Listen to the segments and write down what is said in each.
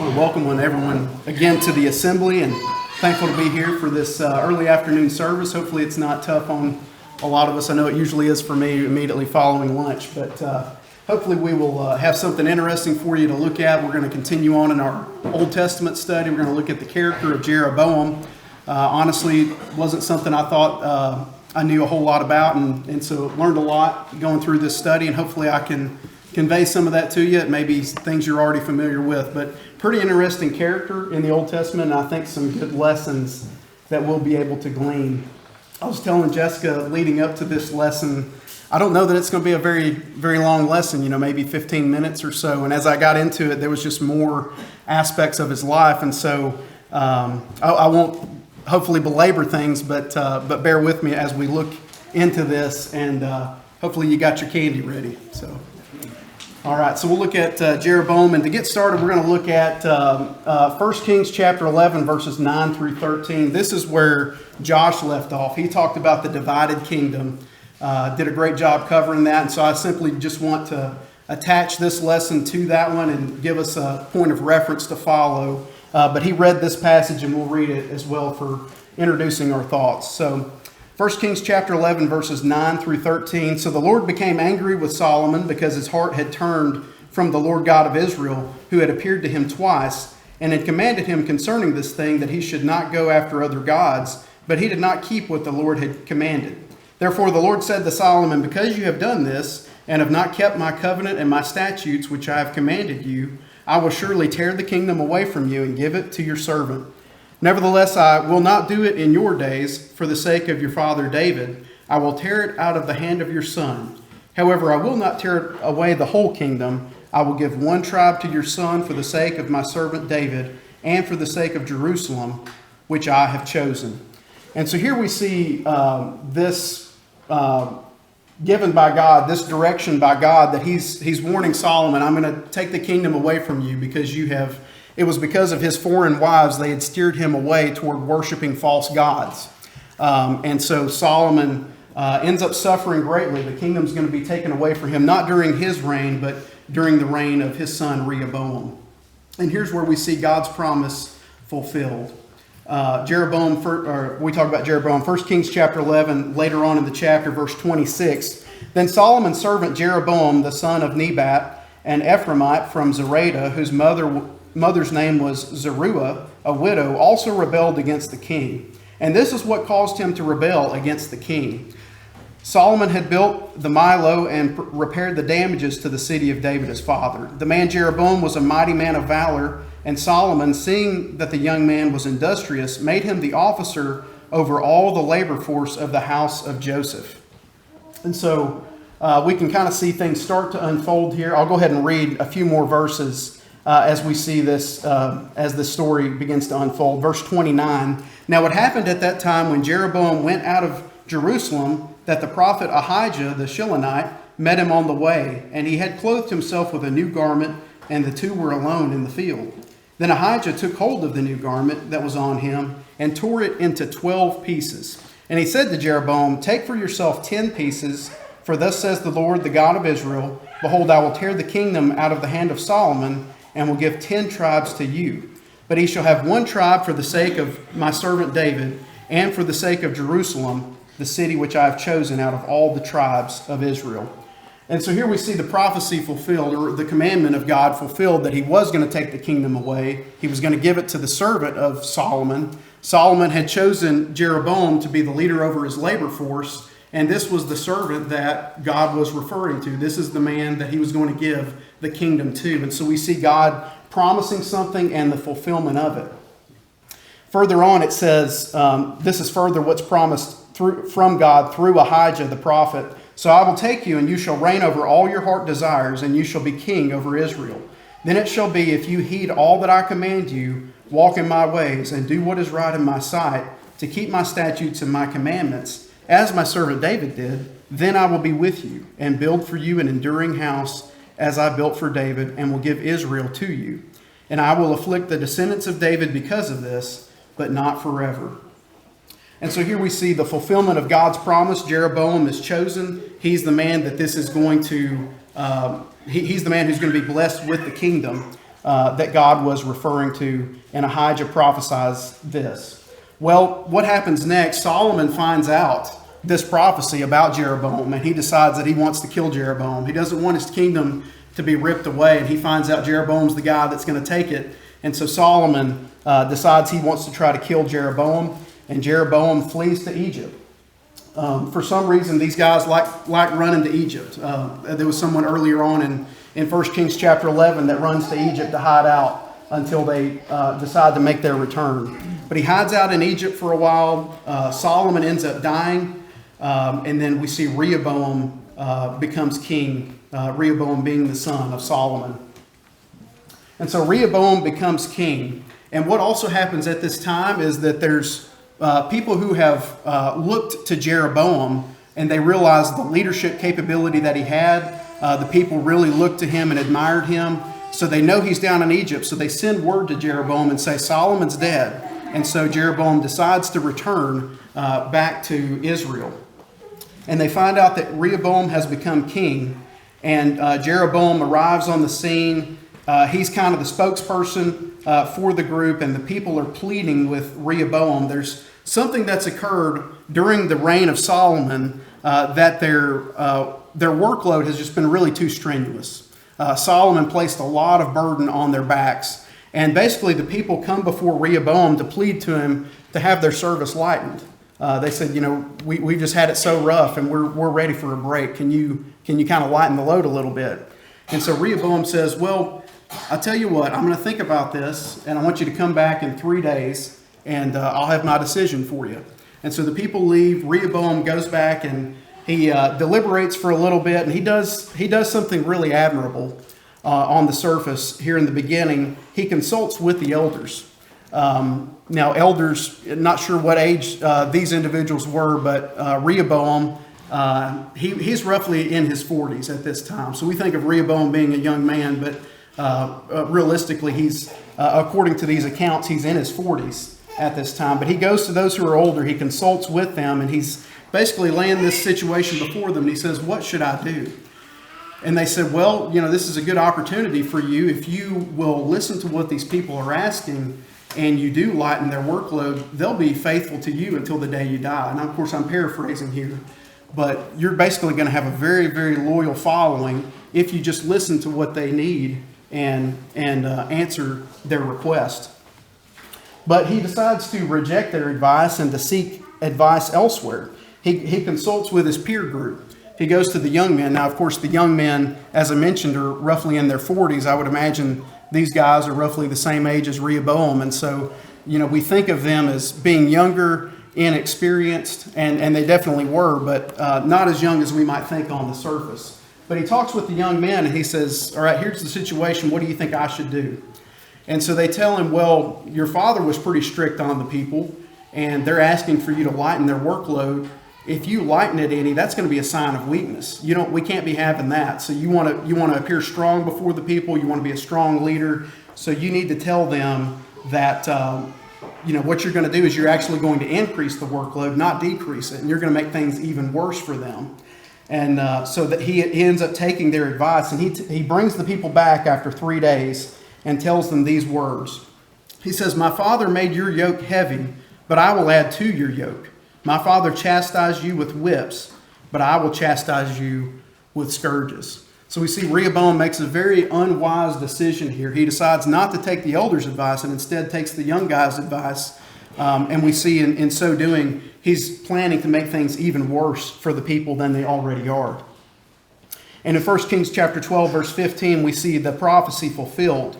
want to welcome everyone again to the assembly, and thankful to be here for this early afternoon service. Hopefully it's not tough on a lot of us. I know it usually is for me immediately following lunch, but hopefully we will have something interesting for you to look at. We're going to continue on in our Old Testament study. We're going to look at the character of Jeroboam. Honestly, it wasn't something I thought I knew a whole lot about, and so learned a lot going through this study, and hopefully I can convey some of that to you. It may be things you're already familiar with, but pretty interesting character in the Old Testament, and I think some good lessons that we'll be able to glean. I was telling Jessica leading up to this lesson, I don't know that it's going to be a very, very long lesson, maybe 15 minutes or so. And as I got into it, there was just more aspects of his life. And so I won't hopefully belabor things, but bear with me as we look into this, and hopefully you got your candy ready. So, all right, so we'll look at Jeroboam, and to get started, we're going to look at 1 Kings chapter 11, verses 9 through 13. This is where Josh left off. He talked about the divided kingdom, did a great job covering that, and so I simply just want to attach this lesson to that one and give us a point of reference to follow. But he read this passage, and we'll read it as well for introducing our thoughts. So 1 Kings chapter 11, verses 9 through 13. So the Lord became angry with Solomon because his heart had turned from the Lord God of Israel, who had appeared to him twice, and had commanded him concerning this thing, that he should not go after other gods, but he did not keep what the Lord had commanded. Therefore the Lord said to Solomon, because you have done this, and have not kept my covenant and my statutes which I have commanded you, I will surely tear the kingdom away from you and give it to your servant. Nevertheless, I will not do it in your days for the sake of your father David. I will tear it out of the hand of your son. However, I will not tear away the whole kingdom. I will give one tribe to your son for the sake of my servant David and for the sake of Jerusalem, which I have chosen. And so here we see this given by God, this direction by God, that he's warning Solomon, I'm going to take the kingdom away from you because it was because of his foreign wives, they had steered him away toward worshiping false gods. And so Solomon ends up suffering greatly. The kingdom's going to be taken away from him, not during his reign, but during the reign of his son Rehoboam. And here's where we see God's promise fulfilled. We talk about Jeroboam, 1 Kings chapter 11, later on in the chapter, verse 26. Then Solomon's servant Jeroboam, the son of Nebat, an Ephraimite from Zereda, whose mother's name was Zeruiah, a widow, also rebelled against the king. And this is what caused him to rebel against the king. Solomon had built the Milo and repaired the damages to the city of David his father. The man Jeroboam was a mighty man of valor, and Solomon, seeing that the young man was industrious, made him the officer over all the labor force of the house of Joseph. And so we can kind of see things start to unfold here. I'll go ahead and read a few more verses as we see this, as the story begins to unfold. Verse 29, Now it happened at that time when Jeroboam went out of Jerusalem that the prophet Ahijah the Shilonite met him on the way, and he had clothed himself with a new garment, and the two were alone in the field. Then Ahijah took hold of the new garment that was on him and tore it into 12 pieces. And he said to Jeroboam, Take for yourself 10 pieces, for thus says the Lord, the God of Israel, Behold, I will tear the kingdom out of the hand of Solomon, and will give 10 tribes to you. But he shall have one tribe for the sake of my servant David, and for the sake of Jerusalem, the city which I have chosen out of all the tribes of Israel. And so here we see the prophecy fulfilled, or the commandment of God fulfilled, that he was going to take the kingdom away. He was going to give it to the servant of Solomon. Solomon had chosen Jeroboam to be the leader over his labor force, and this was the servant that God was referring to. This is the man that he was going to give the kingdom to. And so we see God promising something and the fulfillment of it. Further on it says, this is further what's promised from God through Ahijah the prophet. So I will take you, and you shall reign over all your heart desires, and you shall be king over Israel. Then it shall be, if you heed all that I command you, walk in my ways, and do what is right in my sight, to keep my statutes and my commandments, as my servant David did, then I will be with you, and build for you an enduring house, as I built for David, and will give Israel to you. And I will afflict the descendants of David because of this, but not forever. And so here we see the fulfillment of God's promise. Jeroboam is chosen. He's the man that this is going to, he's the man who's going to be blessed with the kingdom. that God was referring to, and Ahijah prophesies this. Well, what happens next? Solomon finds out this prophecy about Jeroboam, and he decides that he wants to kill Jeroboam. He doesn't want his kingdom to be ripped away, and he finds out Jeroboam's the guy that's going to take it. And so Solomon decides he wants to try to kill Jeroboam, and Jeroboam flees to Egypt. For some reason, these guys like running to Egypt. There was someone earlier on in 1 Kings chapter 11 that runs to Egypt to hide out until they decide to make their return. But he hides out in Egypt for a while. Solomon ends up dying. And then we see Rehoboam becomes king, Rehoboam being the son of Solomon. And so Rehoboam becomes king. And what also happens at this time is that there's people who have looked to Jeroboam, and they realized the leadership capability that he had. The people really looked to him and admired him. So they know he's down in Egypt. So they send word to Jeroboam and say, Solomon's dead. And so Jeroboam decides to return back to Israel. And they find out that Rehoboam has become king. And Jeroboam arrives on the scene. He's kind of the spokesperson for the group. And the people are pleading with Rehoboam. There's something that's occurred during the reign of Solomon that their workload has just been really too strenuous. Solomon placed a lot of burden on their backs. And basically the people come before Rehoboam to plead to him to have their service lightened. They said, we've just had it so rough and we're ready for a break. Can you kind of lighten the load a little bit? And so Rehoboam says, well, I'll tell you what, I'm going to think about this, and I want you to come back in 3 days, and I'll have my decision for you. And so the people leave. Rehoboam goes back and he deliberates for a little bit, and he does something really admirable on the surface here in the beginning. He consults with the elders. Now, elders, not sure what age these individuals were, but Rehoboam, he's roughly in his 40s at this time. So we think of Rehoboam being a young man, but realistically, he's, according to these accounts, he's in his 40s at this time. But he goes to those who are older, he consults with them, and he's basically laying this situation before them. And he says, what should I do? And they said, well, this is a good opportunity for you. If you will listen to what these people are asking and you do lighten their workload, they'll be faithful to you until the day you die. And of course, I'm paraphrasing here, but you're basically going to have a very, very loyal following if you just listen to what they need and answer their request. But he decides to reject their advice and to seek advice elsewhere. He consults with his peer group. He goes to the young men. Now, of course, the young men, as I mentioned, are roughly in their 40s. I would imagine these guys are roughly the same age as Rehoboam. And so, we think of them as being younger, inexperienced, and they definitely were, but not as young as we might think on the surface. But he talks with the young men, and he says, all right, here's the situation. What do you think I should do? And so they tell him, well, your father was pretty strict on the people, and they're asking for you to lighten their workload. If you lighten it any, that's going to be a sign of weakness. We can't be having that. So you want to appear strong before the people. You want to be a strong leader. So you need to tell them that what you're going to do is you're actually going to increase the workload, not decrease it, and you're going to make things even worse for them. And so that he ends up taking their advice, and he brings the people back after 3 days and tells them these words. He says, my father made your yoke heavy, but I will add to your yoke. My father chastised you with whips, but I will chastise you with scourges. So we see Rehoboam makes a very unwise decision here. He decides not to take the elders' advice and instead takes the young guys' advice. And we see in so doing, he's planning to make things even worse for the people than they already are. And in 1 Kings chapter 12, verse 15, we see the prophecy fulfilled.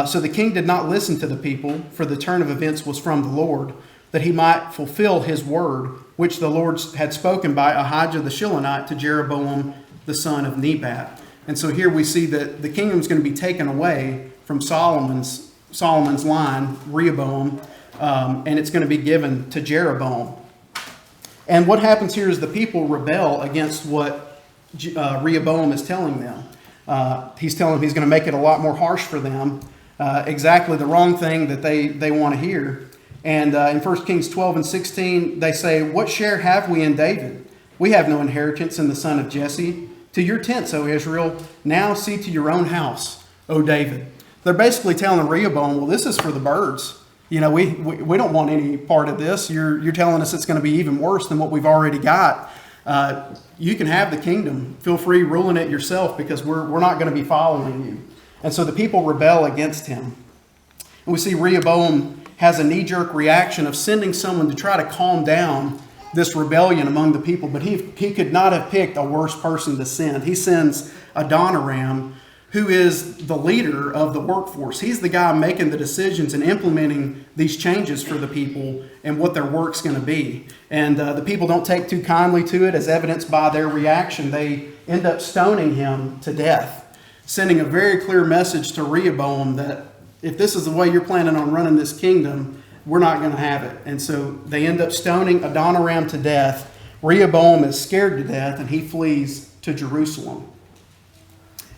So the king did not listen to the people, for the turn of events was from the Lord, that he might fulfill his word, which the Lord had spoken by Ahijah the Shilonite to Jeroboam the son of Nebat. And so here we see that the kingdom is going to be taken away from Solomon's line, Rehoboam, and it's going to be given to Jeroboam. And what happens here is the people rebel against what Rehoboam is telling them. He's telling them he's going to make it a lot more harsh for them, exactly the wrong thing that they want to hear. And in 1 Kings 12 and 16, they say, what share have we in David? We have no inheritance in the son of Jesse. To your tents, O Israel, now see to your own house, O David. they're basically telling Rehoboam, well, this is for the birds. You know, we don't want any part of this. You're telling us it's going to be even worse than what we've already got. You can have the kingdom. Feel free ruling it yourself, because we're not going to be following you. And so the people rebel against him. And we see Rehoboam has a knee-jerk reaction of sending someone to try to calm down this rebellion among the people. But he could not have picked a worse person to send. He sends Adoniram, who is the leader of the workforce. He's the guy making the decisions and implementing these changes for the people and what their work's going to be. And the people don't take too kindly to it, as evidenced by their reaction. They end up stoning him to death, sending a very clear message to Rehoboam that if this is the way you're planning on running this kingdom, we're not going to have it. And so they end up stoning Adoniram to death. Rehoboam is scared to death, and he flees to Jerusalem.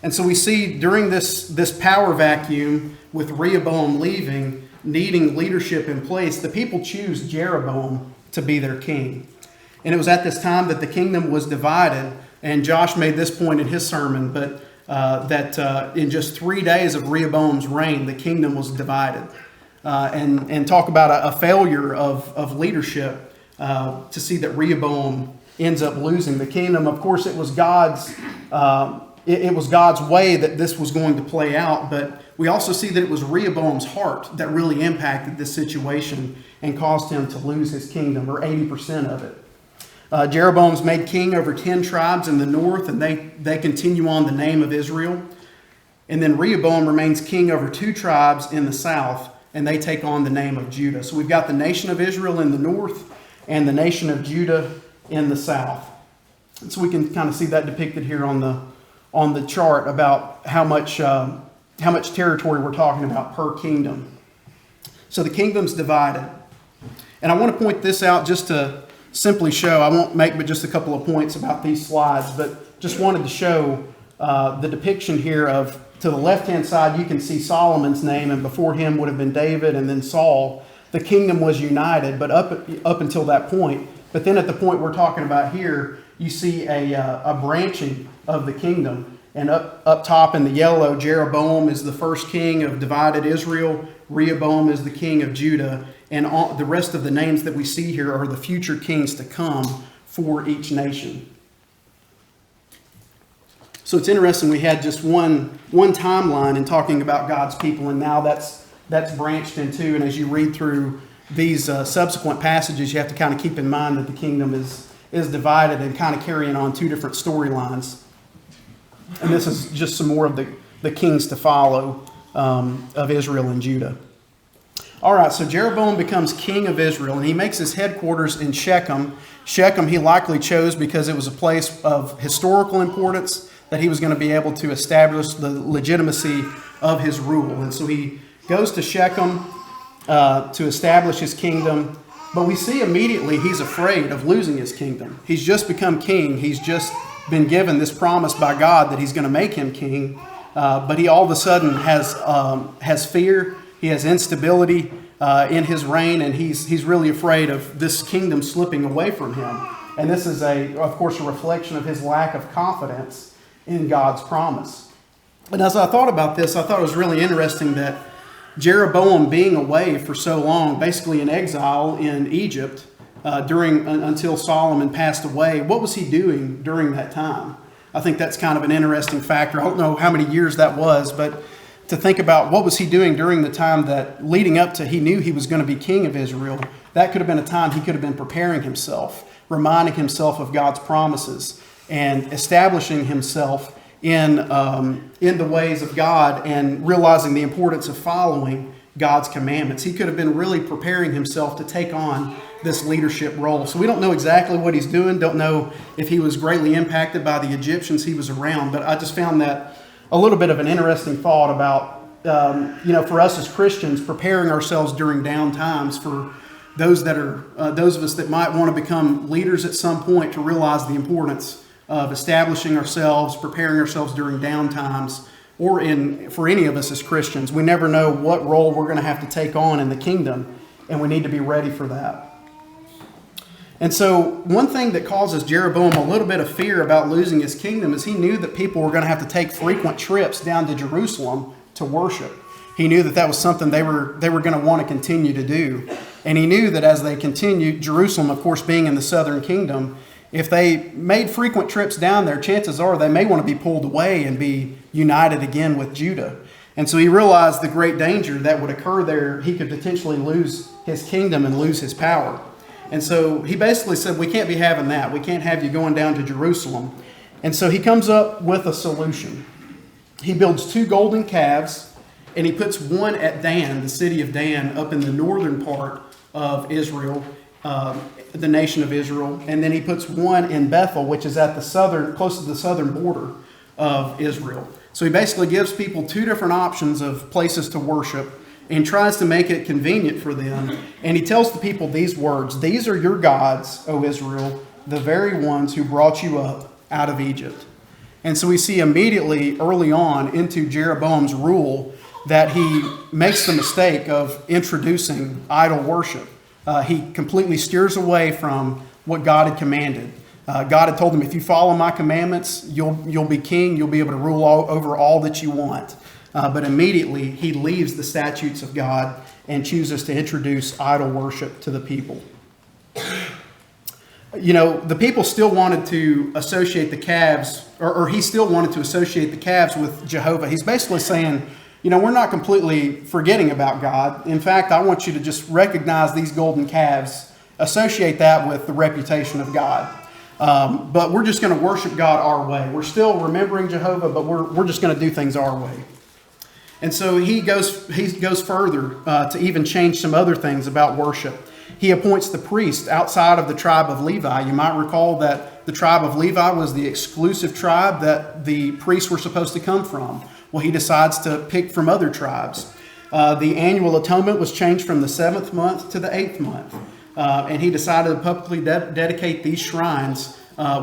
And so we see during this power vacuum, with Rehoboam leaving, needing leadership in place, the people choose Jeroboam to be their king. And it was at this time that the kingdom was divided, and Josh made this point in his sermon, but that in just 3 days of Rehoboam's reign, the kingdom was divided. And talk about a failure of leadership to see that Rehoboam ends up losing the kingdom. Of course, it was God's way that this was going to play out, but we also see that it was Rehoboam's heart that really impacted this situation and caused him to lose his kingdom, or 80% of it. Jeroboam's made king over 10 tribes in the north, and they continue on the name of Israel. And then Rehoboam remains king over 2 tribes in the south, and they take on the name of Judah. So we've got the nation of Israel in the north and the nation of Judah in the south. And so we can kind of see that depicted here on the chart about how much territory we're talking about per kingdom. So the kingdom's divided. And I want to point this out just to simply show, I won't make but just a couple of points about these slides, but just wanted to show the depiction here of, to the left-hand side, you can see Solomon's name, and before him would have been David and then Saul. The kingdom was united, but up until that point. But then at the point we're talking about here, you see a branching of the kingdom. And up top in the yellow, Jeroboam is the first king of divided Israel. Rehoboam is the king of Judah. And all, the rest of the names that we see here are the future kings to come for each nation. So it's interesting, we had just one timeline in talking about God's people, and now that's branched into, and as you read through these subsequent passages, you have to kind of keep in mind that the kingdom is divided and kind of carrying on 2 different storylines. And this is just some more of the kings to follow of Israel and Judah. All right, so Jeroboam becomes king of Israel, and he makes his headquarters in Shechem. Shechem he likely chose because it was a place of historical importance, that he was going to be able to establish the legitimacy of his rule. And so he goes to Shechem to establish his kingdom. But we see immediately he's afraid of losing his kingdom. He's just become king. He's just been given this promise by God that he's going to make him king. But he all of a sudden has fear. He has instability in his reign, and he's really afraid of this kingdom slipping away from him. And this is, of course, a reflection of his lack of confidence in God's promise. And as I thought about this, I thought it was really interesting that Jeroboam being away for so long, basically in exile in Egypt, until Solomon passed away, what was he doing during that time? I think that's kind of an interesting factor. I don't know how many years that was, but to think about what was he doing during the time that leading up to he knew he was going to be king of Israel, that could have been a time he could have been preparing himself, reminding himself of God's promises, and establishing himself in the ways of God and realizing the importance of following God's commandments. He could have been really preparing himself to take on this leadership role. So we don't know exactly what he's doing, don't know if he was greatly impacted by the Egyptians he was around, but I just found that a little bit of an interesting thought about, for us as Christians, preparing ourselves during down times for those of us that might want to become leaders at some point, to realize the importance of establishing ourselves, preparing ourselves during down times, or for any of us as Christians. We never know what role we're going to have to take on in the kingdom, and we need to be ready for that. And so one thing that causes Jeroboam a little bit of fear about losing his kingdom is he knew that people were going to have to take frequent trips down to Jerusalem to worship. He knew that that was something they were going to want to continue to do. And he knew that as they continued, Jerusalem, of course, being in the southern kingdom, if they made frequent trips down there, chances are they may want to be pulled away and be united again with Judah. And so he realized the great danger that would occur there. He could potentially lose his kingdom and lose his power. And so he basically said, we can't be having that. We can't have you going down to Jerusalem. And so he comes up with a solution. He builds 2 golden calves, and he puts one at Dan, the city of Dan, up in the northern part of Israel, the nation of Israel. And then he puts one in Bethel, which is at the southern, close to the southern border of Israel. So he basically gives people 2 different options of places to worship and tries to make it convenient for them. And he tells the people these words: "These are your gods, O Israel, the very ones who brought you up out of Egypt." And so we see immediately early on into Jeroboam's rule that he makes the mistake of introducing idol worship. He completely steers away from what God had commanded. God had told him, if you follow my commandments, you'll be king, you'll be able to rule over all that you want. But immediately he leaves the statutes of God and chooses to introduce idol worship to the people. You know, the people still wanted to associate the calves, or he still wanted to associate the calves with Jehovah. He's basically saying, you know, we're not completely forgetting about God. In fact, I want you to just recognize these golden calves, associate that with the reputation of God. But we're just going to worship God our way. We're still remembering Jehovah, but we're just going to do things our way. And so he goes further to even change some other things about worship. He appoints the priest outside of the tribe of Levi. You might recall that the tribe of Levi was the exclusive tribe that the priests were supposed to come from. Well, he decides to pick from other tribes. The annual atonement was changed from the 7th month to the 8th month. And he decided to publicly dedicate these shrines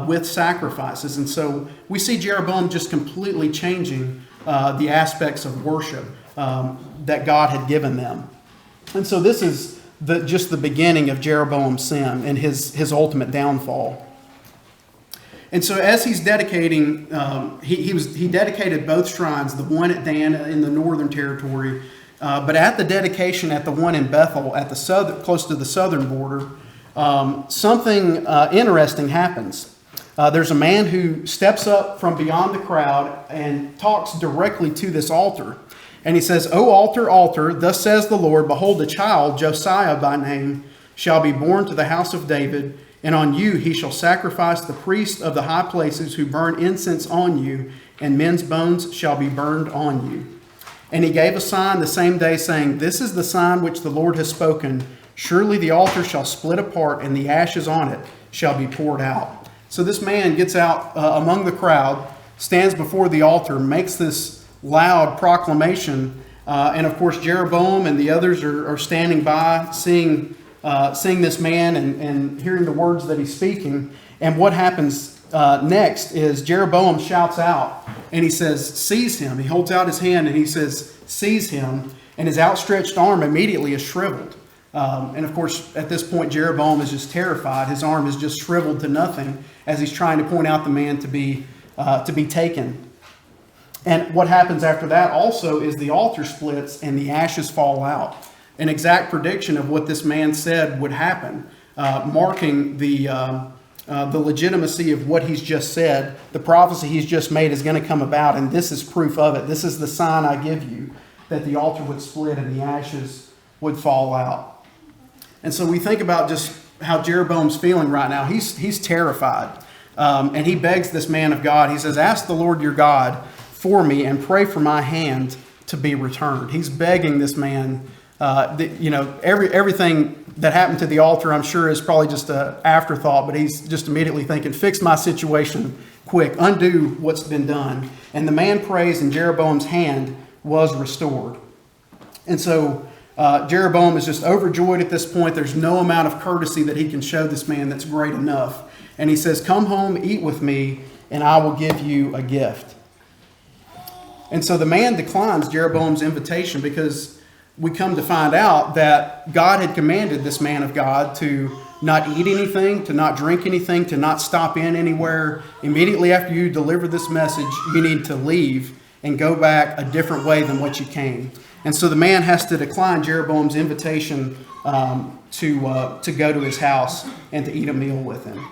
with sacrifices. And so we see Jeroboam just completely changing the aspects of worship that God had given them. And so this is just the beginning of Jeroboam's sin and his ultimate downfall. And so as he's dedicating, he dedicated both shrines, the one at Dan in the northern territory, but at the dedication at the one in Bethel at the close to the southern border, something interesting happens. There's a man who steps up from beyond the crowd and talks directly to this altar. And he says, "O altar, altar, thus says the Lord, behold, a child, Josiah by name, shall be born to the house of David, and on you he shall sacrifice the priests of the high places who burn incense on you, and men's bones shall be burned on you." And he gave a sign the same day, saying, "This is the sign which the Lord has spoken. Surely the altar shall split apart, and the ashes on it shall be poured out." So this man gets out among the crowd, stands before the altar, makes this loud proclamation, and of course Jeroboam and the others are standing by, seeing this man and hearing the words that he's speaking. And what happens next is Jeroboam shouts out and he says, "Seize him." He holds out his hand and he says, "Seize him," and his outstretched arm immediately is shriveled. And of course, at this point, Jeroboam is just terrified. His arm is just shriveled to nothing as he's trying to point out the man to be taken. And what happens after that also is the altar splits and the ashes fall out. An exact prediction of what this man said would happen, marking the legitimacy of what he's just said. The prophecy he's just made is going to come about, and this is proof of it. This is the sign I give you, that the altar would split and the ashes would fall out. And so we think about just how Jeroboam's feeling right now. He's terrified. And he begs this man of God. He says, "Ask the Lord your God for me and pray for my hand to be returned." He's begging this man. Everything that happened to the altar, I'm sure, is probably just an afterthought, but he's just immediately thinking, fix my situation quick, undo what's been done. And the man prays, and Jeroboam's hand was restored. And so Jeroboam is just overjoyed at this point. There's no amount of courtesy that he can show this man that's great enough. And he says, "Come home, eat with me, and I will give you a gift." And so the man declines Jeroboam's invitation because we come to find out that God had commanded this man of God to not eat anything, to not drink anything, to not stop in anywhere. Immediately after you deliver this message, you need to leave and go back a different way than what you came. And so the man has to decline Jeroboam's invitation to go to his house and to eat a meal with him.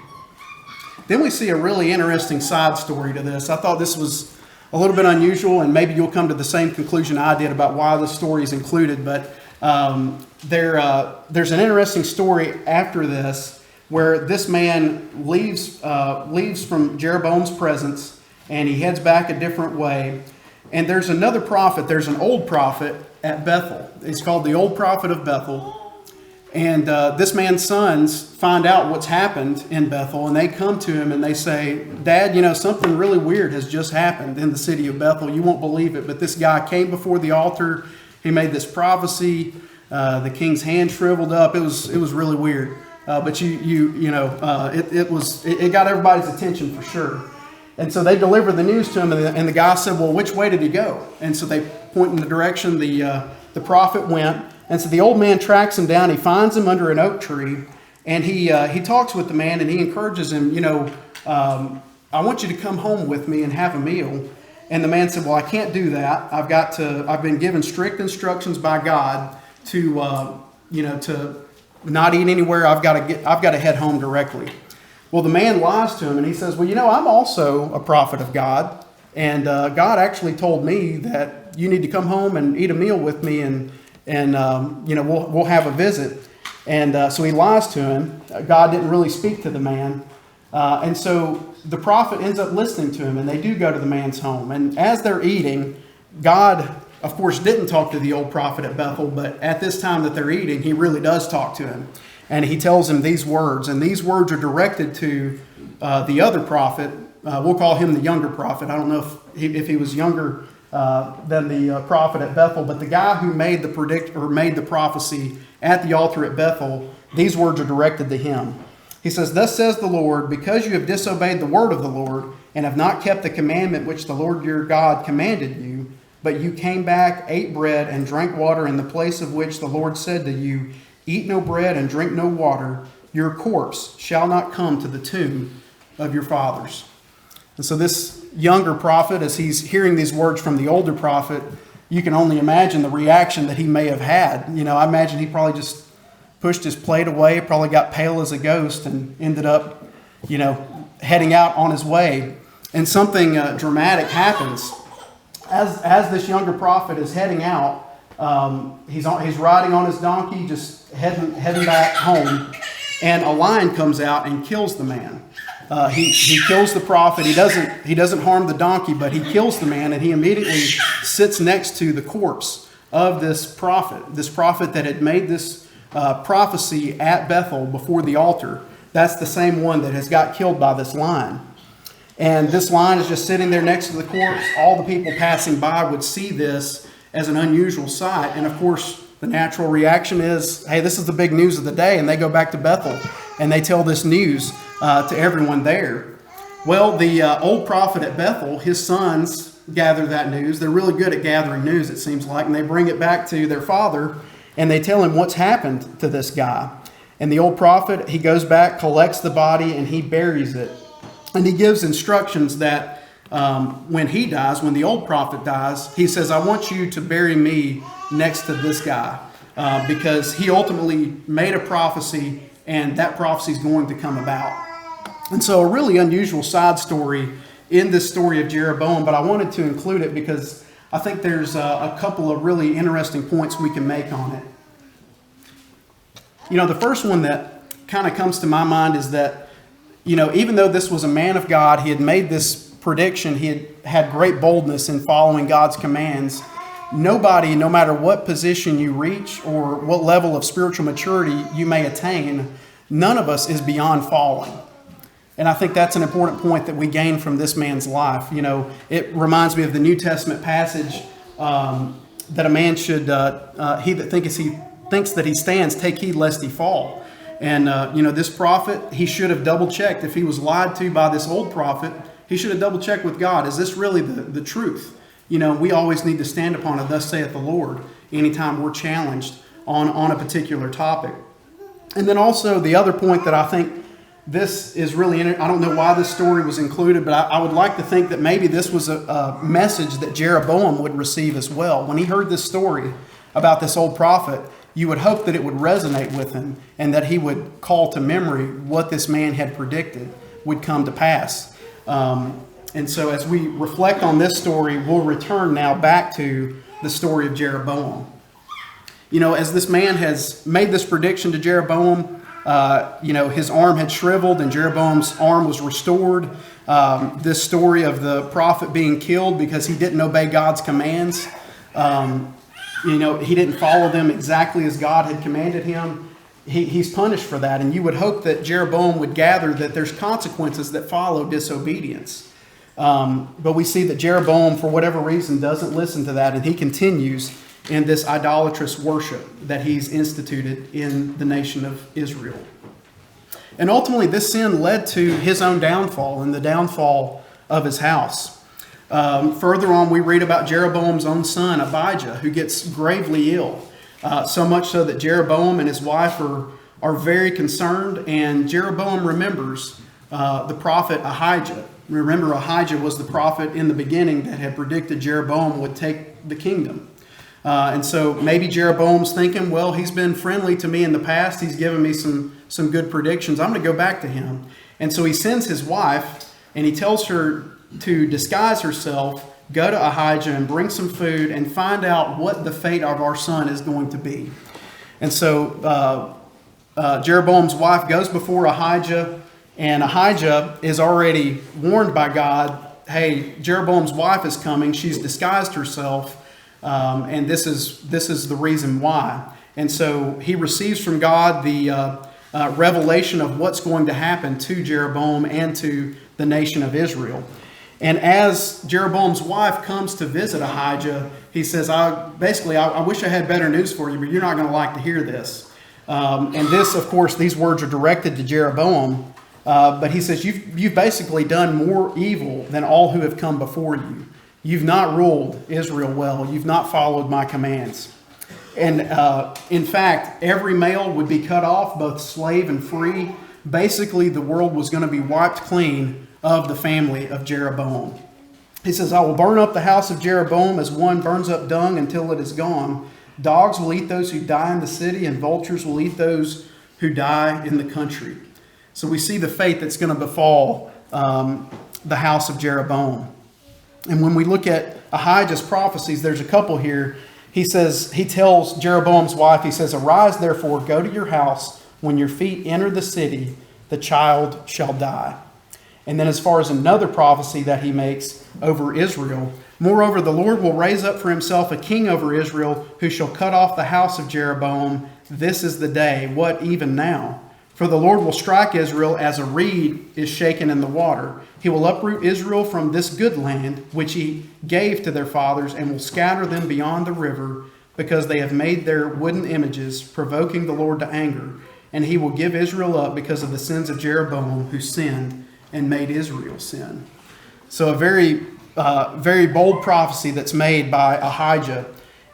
Then we see a really interesting side story to this. I thought this was a little bit unusual, and maybe you'll come to the same conclusion I did about why this story is included. But there's an interesting story after this where this man leaves from Jeroboam's presence, and he heads back a different way. And there's another prophet. There's an old prophet at Bethel. It's called the Old Prophet of Bethel. And this man's sons find out what's happened in Bethel, and they come to him and they say, Dad, something really weird has just happened in the city of Bethel. You won't believe it, but this guy came before the altar. He made this prophecy. The king's hand shriveled up. It was really weird. But it got everybody's attention for sure. And so they deliver the news to him, and the guy said, well, which way did he go? And so they point in the direction the prophet went. And so the old man tracks him down. He finds him under an oak tree, and he talks with the man, and he encourages him, I want you to come home with me and have a meal. And the man said, well, I can't do that. I've been given strict instructions by God to not eat anywhere. I've got to head home directly. Well, the man lies to him, and he says, well, I'm also a prophet of God, and God actually told me that you need to come home and eat a meal with me, and we'll have a visit. And so he lies to him. God didn't really speak to the man. And so the prophet ends up listening to him, and they do go to the man's home. And as they're eating, God, of course, didn't talk to the old prophet at Bethel, but at this time that they're eating, he really does talk to him. And he tells him these words, and these words are directed to the other prophet. We'll call him the younger prophet. I don't know if he was younger than the prophet at Bethel, but the guy who made the prophecy at the altar at Bethel, these words are directed to him. He says, thus says the Lord, because you have disobeyed the word of the Lord and have not kept the commandment which the Lord your God commanded you, but you came back, ate bread, and drank water in the place of which the Lord said to you, eat no bread and drink no water, your corpse shall not come to the tomb of your fathers. And so this younger prophet, as he's hearing these words from the older prophet, you can only imagine the reaction that he may have had. I imagine he probably just pushed his plate away, probably got pale as a ghost, and ended up, heading out on his way. And something dramatic happens. As this younger prophet is heading out, he's riding on his donkey, just heading back home, and a lion comes out and kills the man. He kills the prophet. He doesn't harm the donkey, but he kills the man, and he immediately sits next to the corpse of this prophet that had made this prophecy at Bethel before the altar. That's the same one that has got killed by this lion. And this lion is just sitting there next to the corpse. All the people passing by would see this as an unusual sight. And of course, the natural reaction is, hey, this is the big news of the day. And they go back to Bethel and they tell this news to everyone there. Well, the old prophet at Bethel, his sons gather that news. They're really good at gathering news, it seems like. And they bring it back to their father and they tell him what's happened to this guy. And the old prophet, he goes back, collects the body, and he buries it. And he gives instructions that when he dies, when the old prophet dies, he says, I want you to bury me next to this guy because he ultimately made a prophecy, and that prophecy is going to come about. And so a really unusual side story in this story of Jeroboam, but I wanted to include it because I think there's a couple of really interesting points we can make on it. The first one that kind of comes to my mind is that, even though this was a man of God, he had made this prediction, he had great boldness in following God's commands. Nobody, no matter what position you reach or what level of spiritual maturity you may attain, none of us is beyond falling. And I think that's an important point that we gain from this man's life. It reminds me of the New Testament passage that a man should, he that thinks that he stands, take heed lest he fall. And, this prophet, he should have double-checked. If he was lied to by this old prophet, he should have double-checked with God. Is this really the truth? We always need to stand upon it, thus saith the Lord, anytime we're challenged on a particular topic. And then also the other point that I think this is really, I don't know why this story was included, but I would like to think that maybe this was a message that Jeroboam would receive as well. When he heard this story about this old prophet, you would hope that it would resonate with him and that he would call to memory what this man had predicted would come to pass. And so as we reflect on this story, we'll return now back to the story of Jeroboam. As this man has made this prediction to Jeroboam, his arm had shriveled and Jeroboam's arm was restored. This story of the prophet being killed because he didn't obey God's commands. He didn't follow them exactly as God had commanded him. He's punished for that. And you would hope that Jeroboam would gather that there's consequences that follow disobedience. But we see that Jeroboam, for whatever reason, doesn't listen to that. And he continues in this idolatrous worship that he's instituted in the nation of Israel. And ultimately, this sin led to his own downfall and the downfall of his house. Further on, we read about Jeroboam's own son, Abijah, who gets gravely ill. So much so that Jeroboam and his wife are very concerned. And Jeroboam remembers the prophet Ahijah. Remember, Ahijah was the prophet in the beginning that had predicted Jeroboam would take the kingdom. And so maybe Jeroboam's thinking, well, he's been friendly to me in the past. He's given me some good predictions. I'm going to go back to him. And so he sends his wife and he tells her to disguise herself, go to Ahijah and bring some food and find out what the fate of our son is going to be. And so Jeroboam's wife goes before Ahijah, and Ahijah is already warned by God, hey, Jeroboam's wife is coming. She's disguised herself. And this is the reason why. And so he receives from God the revelation of what's going to happen to Jeroboam and to the nation of Israel. And as Jeroboam's wife comes to visit Ahijah, he says, I wish I had better news for you, but you're not going to like to hear this. And this, of course, these words are directed to Jeroboam. But he says, you've basically done more evil than all who have come before you. You've not ruled Israel well. You've not followed my commands. And in fact, every male would be cut off, both slave and free. Basically, the world was going to be wiped clean of the family of Jeroboam. He says, I will burn up the house of Jeroboam as one burns up dung until it is gone. Dogs will eat those who die in the city, and vultures will eat those who die in the country. So we see the fate that's going to befall the house of Jeroboam. And when we look at Ahijah's prophecies, there's a couple here. He tells Jeroboam's wife, he says, arise therefore, go to your house. When your feet enter the city, the child shall die. And then as far as another prophecy that he makes over Israel, moreover, the Lord will raise up for himself a king over Israel who shall cut off the house of Jeroboam. This is the day, what even now? For the Lord will strike Israel as a reed is shaken in the water. He will uproot Israel from this good land, which he gave to their fathers, and will scatter them beyond the river, because they have made their wooden images, provoking the Lord to anger. And he will give Israel up because of the sins of Jeroboam, who sinned and made Israel sin. So a very, very bold prophecy that's made by Ahijah.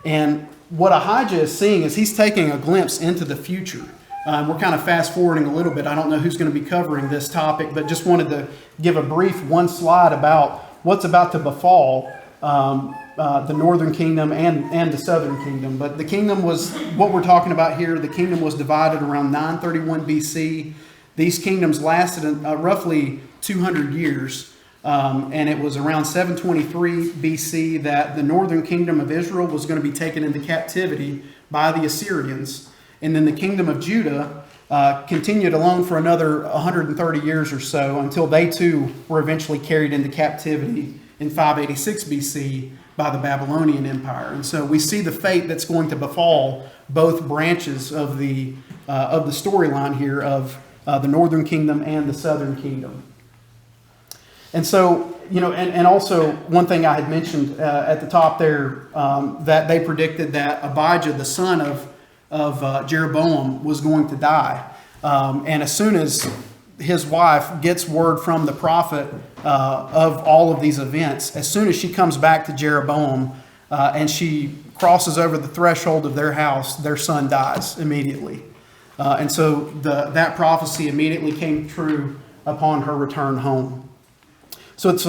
And what Ahijah is seeing is he's taking a glimpse into the future. We're kind of fast forwarding a little bit. I don't know who's going to be covering this topic, but just wanted to give a brief one slide about what's about to befall the northern kingdom and the southern kingdom. But the kingdom was, what we're talking about here, the kingdom was divided around 931 BC. These kingdoms lasted roughly 200 years. And it was around 723 BC that the northern kingdom of Israel was going to be taken into captivity by the Assyrians. And then the kingdom of Judah continued along for another 130 years or so until they too were eventually carried into captivity in 586 BC by the Babylonian Empire. And so we see the fate that's going to befall both branches of the storyline here of the northern kingdom and the southern kingdom. And so, and also one thing I had mentioned at the top there, that they predicted that Abijah, the son of Jeroboam, was going to die. And as soon as his wife gets word from the prophet of all of these events, as soon as she comes back to Jeroboam and she crosses over the threshold of their house, their son dies immediately. And so that prophecy immediately came true upon her return home. So it's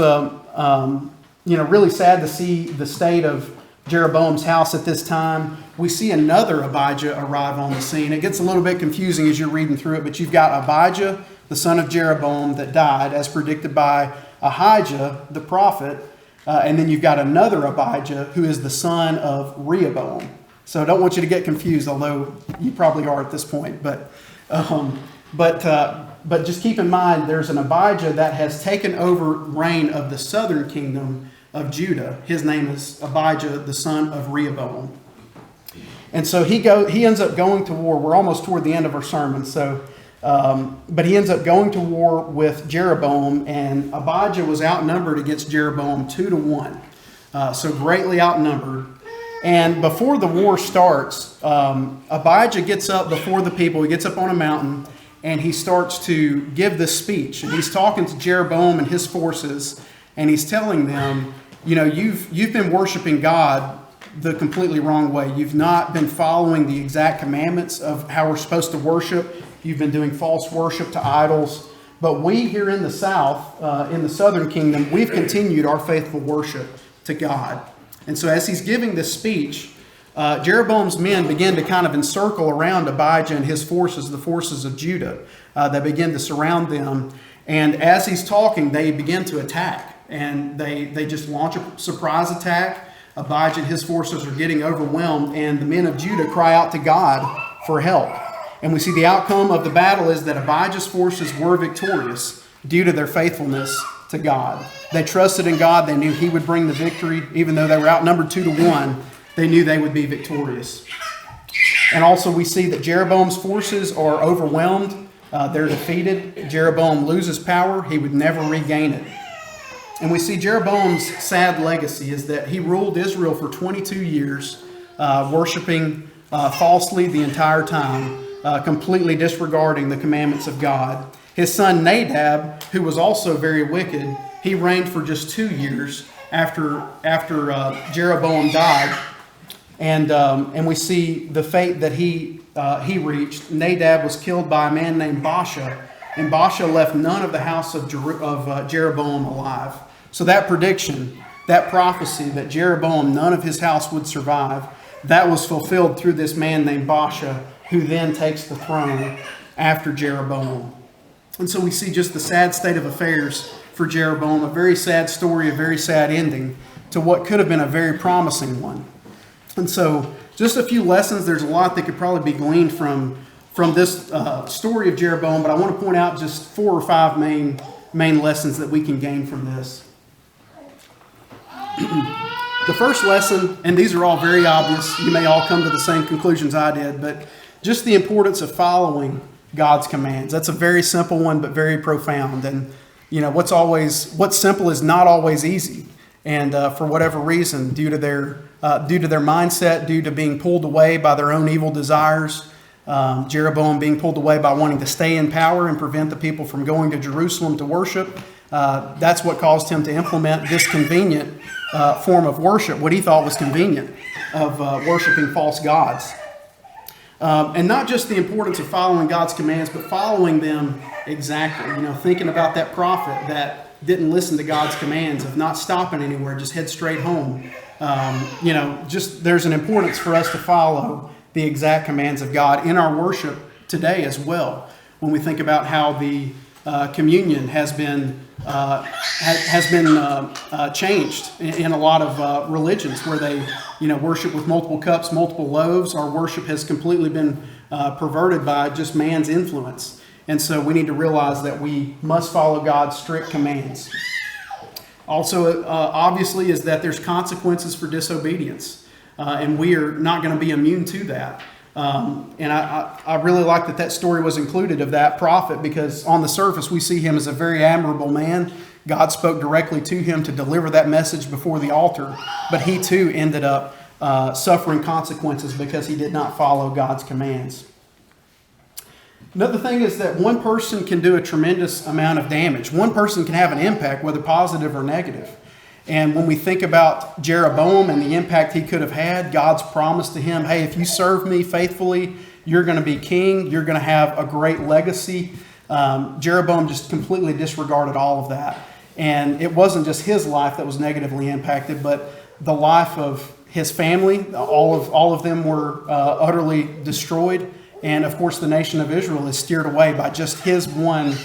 really sad to see the state of Jeroboam's house at this time. We see another Abijah arrive on the scene. It gets a little bit confusing as you're reading through it, but you've got Abijah, the son of Jeroboam, that died as predicted by Ahijah, the prophet, and then you've got another Abijah who is the son of Rehoboam. So I don't want you to get confused, although you probably are at this point. But just keep in mind, there's an Abijah that has taken over reign of the southern kingdom of Judah. His name is Abijah, the son of Rehoboam. And so he ends up going to war. We're almost toward the end of our sermon. But he ends up going to war with Jeroboam, and Abijah was outnumbered against Jeroboam 2-1. So greatly outnumbered. And before the war starts, Abijah gets up before the people. He gets up on a mountain, and he starts to give this speech. And he's talking to Jeroboam and his forces, and he's telling them, you've been worshiping God the completely wrong way. You've not been following the exact commandments of how we're supposed to worship. You've been doing false worship to idols. But we here in the south, in the southern kingdom, we've continued our faithful worship to God. And so as he's giving this speech, Jeroboam's men begin to kind of encircle around Abijah and his forces, the forces of Judah. They begin to surround them. And as he's talking, they begin to attack. And they just launch a surprise attack. Abijah and his forces are getting overwhelmed. And the men of Judah cry out to God for help. And we see the outcome of the battle is that Abijah's forces were victorious due to their faithfulness to God. They trusted in God. They knew he would bring the victory. Even though they were outnumbered 2-1, they knew they would be victorious. And also we see that Jeroboam's forces are overwhelmed. They're defeated. Jeroboam loses power. He would never regain it. And we see Jeroboam's sad legacy is that he ruled Israel for 22 years, worshiping falsely the entire time, completely disregarding the commandments of God. His son Nadab, who was also very wicked, he reigned for just 2 years after Jeroboam died. And we see the fate that he reached. Nadab was killed by a man named Baasha, and Baasha left none of the house of Jeroboam alive. So that prediction, that prophecy that Jeroboam, none of his house would survive, that was fulfilled through this man named Baasha, who then takes the throne after Jeroboam. And so we see just the sad state of affairs for Jeroboam, a very sad story, a very sad ending to what could have been a very promising one. And so just a few lessons. There's a lot that could probably be gleaned from this story of Jeroboam, but I want to point out just 4 or 5 main lessons that we can gain from this. The first lesson, and these are all very obvious, you may all come to the same conclusions I did, but just the importance of following God's commands. That's a very simple one, but very profound. And what's simple is not always easy. And for whatever reason, due to their mindset, due to being pulled away by their own evil desires, Jeroboam being pulled away by wanting to stay in power and prevent the people from going to Jerusalem to worship, that's what caused him to implement this convenient form of worship, what he thought was convenient, of worshiping false gods. And not just the importance of following God's commands, but following them exactly. Thinking about that prophet that didn't listen to God's commands of not stopping anywhere, just head straight home. Just there's an importance for us to follow the exact commands of God in our worship today as well. When we think about how the communion has been changed in a lot of religions where they worship with multiple cups, multiple loaves. Our worship has completely been perverted by just man's influence. And so we need to realize that we must follow God's strict commands. Also, obviously, is that there's consequences for disobedience. And we are not going to be immune to that. And I really like that story was included of that prophet, because on the surface we see him as a very admirable man. God spoke directly to him to deliver that message before the altar. But he too ended up suffering consequences because he did not follow God's commands. Another thing is that one person can do a tremendous amount of damage. One person can have an impact, whether positive or negative. And when we think about Jeroboam and the impact he could have had, God's promise to him, hey, if you serve me faithfully You're going to be king. You're going to have a great legacy. Jeroboam just completely disregarded all of that. And it wasn't just his life that was negatively impacted, but the life of his family. All of them were utterly destroyed. And of course, the nation of Israel is steered away by just one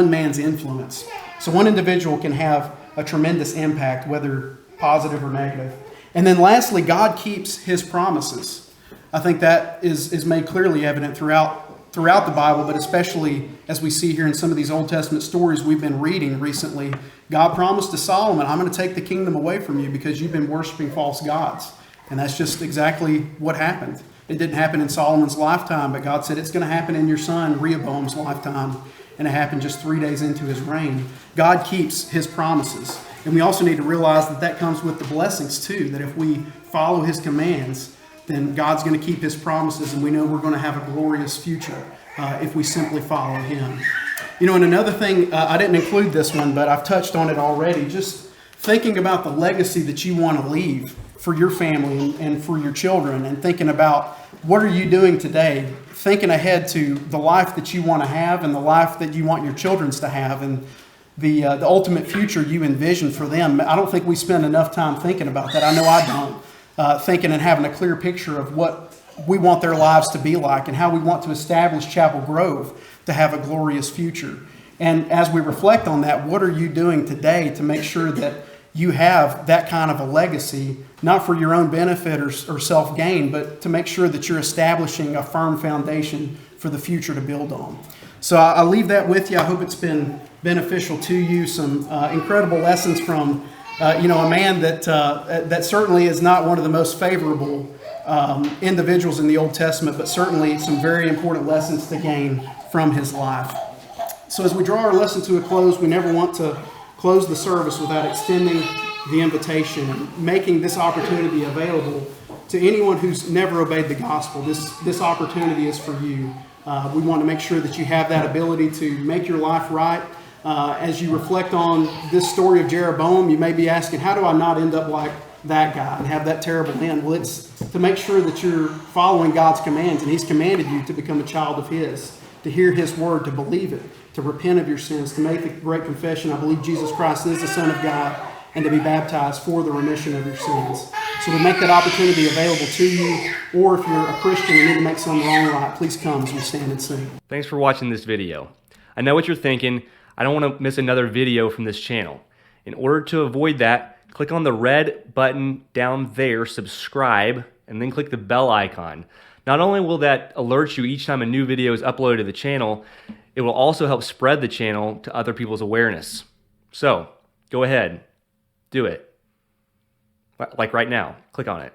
man's influence. So one individual can have a tremendous impact, whether positive or negative. And then lastly, God keeps his promises. I think that is made clearly evident throughout the Bible, but especially as we see here in some of these Old Testament stories we've been reading recently. God promised to Solomon, I'm going to take the kingdom away from you because you've been worshiping false gods. And that's just exactly what happened. It didn't happen in Solomon's lifetime, but God said it's going to happen in your son Rehoboam's lifetime. And it happened just 3 days into his reign. God keeps his promises. And we also need to realize that comes with the blessings too, that if we follow his commands, then God's going to keep his promises, and we know we're going to have a glorious future if we simply follow him. You know, and another thing, I didn't include this one, but I've touched on it already, just thinking about the legacy that you want to leave for your family and for your children, and thinking about what are you doing today, thinking ahead to the life that you want to have and the life that you want your children to have, and the ultimate future you envision for them. I don't think we spend enough time thinking about that. I know I don't. Thinking and having a clear picture of what we want their lives to be like and how we want to establish Chapel Grove to have a glorious future. And as we reflect on that, what are you doing today to make sure that you have that kind of a legacy, not for your own benefit or self-gain, but to make sure that you're establishing a firm foundation for the future to build on. So I'll leave that with you. I hope it's been beneficial to you. Some incredible lessons from a man that certainly is not one of the most favorable individuals in the Old Testament, but certainly some very important lessons to gain from his life. So as we draw our lesson to a close, we never want to close the service without extending the invitation and making this opportunity available to anyone who's never obeyed the gospel. This opportunity is for you. We want to make sure that you have that ability to make your life right. As you reflect on this story of Jeroboam, you may be asking, how do I not end up like that guy and have that terrible end? Well, it's to make sure that you're following God's commands, and he's commanded you to become a child of his, to hear his word, to believe it, to repent of your sins, to make the great confession, I believe Jesus Christ is the Son of God, and to be baptized for the remission of your sins. So we make that opportunity available to you, or if you're a Christian and need to make something wrong right, please come as we stand and sing. Thanks for watching this video. I know what you're thinking. I don't want to miss another video from this channel. In order to avoid that, click on the red button down there, subscribe, and then click the bell icon. Not only will that alert you each time a new video is uploaded to the channel, it will also help spread the channel to other people's awareness. So, go ahead, do it. Like right now, click on it.